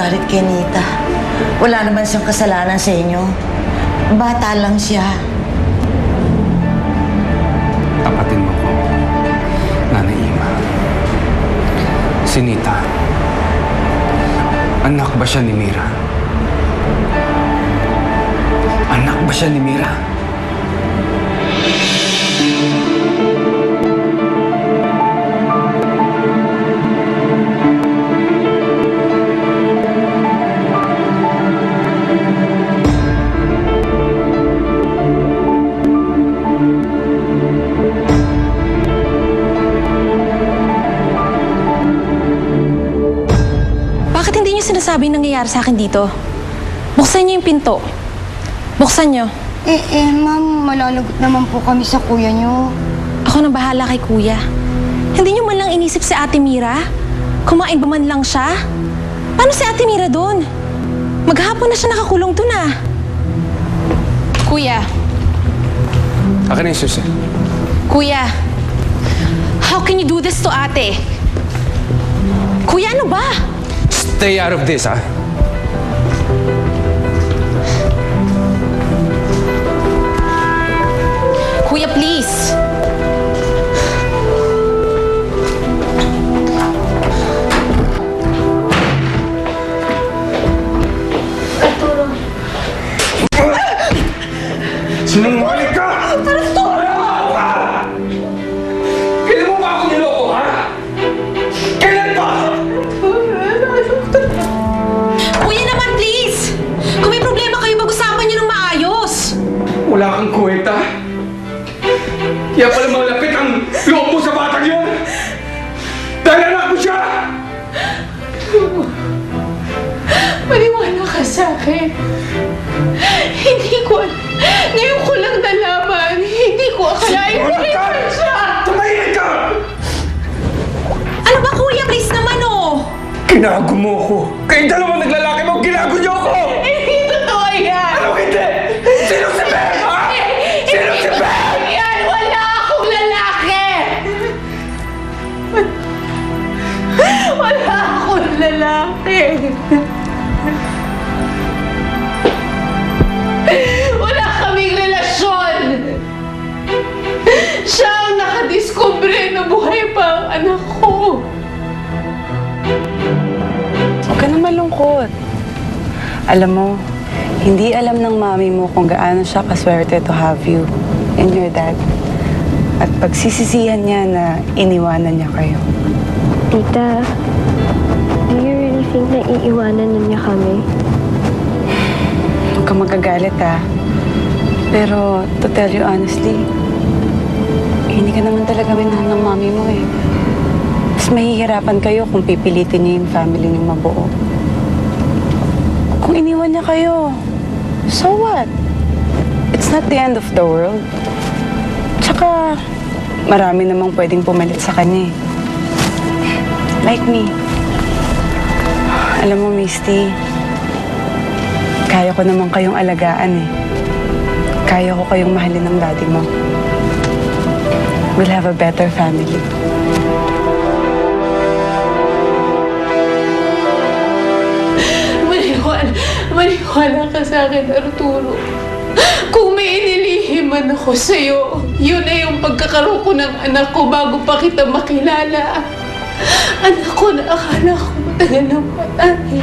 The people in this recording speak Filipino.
magalit kay Nita. Wala naman siyang kasalanan sa inyo. Bata lang siya. Tapatin mo ko, Nanay Ima. Si Nita, anak ba siya ni Mira? Anak ba siya ni Mira? Bakit hindi niyo sinasabi yung nangyayari sa akin dito? Buksan niyo yung pinto. Buksan niyo. Ma'am, malalagot naman po kami sa kuya niyo. Ako nang bahala kay kuya. Hindi niyo man lang inisip si Ate Mira? Kumain ba man lang siya? Paano si Ate Mira doon? Maghapon na siya nakakulong doon ah. Kuya. Akin na yung susi. Kuya. How can you do this to Ate? Kuya, ano ba? Stay out of this, ha? Kuya, please. Sinungaling ka! Kailan mo ba ako niloko, ha? Kailan pa? Kuya naman, please! Kung may problema kayo, pag-usapan niyo ng maayos! Wala kang kwenta. Kaya pala malapit ang loob mo sa batang yun! Dahil anak mo siya! Maniwala ka sa akin. Hindi ko... Ngayon ko lang nalaman. Hindi ko akalain na ganyan siya. Tumahimik ka! Ano ba, kuya? Please naman, oh! Ginago mo ako. Kayong dalawang naglalaki mo, ginago niyo ako! Hindi totoo yan. Ano hindi? Sino si Ben, ha? Sino si Ben? Yan, wala akong lalaki. Wala akong lalaki. Wala kaming relasyon. Siya ang nakadiskubre na buhay pa ang anak ko. Huwag ka na malungkot. Alam mo, hindi alam ng mami mo kung gaano siya kaswerte to have you and your dad. At pagsisisihan niya na iniwanan niya kayo. Tita, do you really think na iiwanan na niya kami? Huwag ka magagalit ha. Pero to tell you honestly, hindi ka naman talaga minahal ng mami mo eh. Mas mahihirapan kayo kung pipilitin niya yung family niyo mabuo. Kung iniwan niya kayo, so what? It's not the end of the world. Tsaka, marami namang pwedeng pumalit sa kanya eh. Like me. Alam mo, Misty, kaya ko naman kayong alagaan eh. Kaya ko kayong mahalin ng daddy mo. We'll have a better family. Maniwala ka sa akin, Arturo. Kung may inilihim man ako sa'yo, yun ay yung pagkakaroon ko ng anak ko bago pa kita makilala. Anak ko na akala ko matagal ng patay.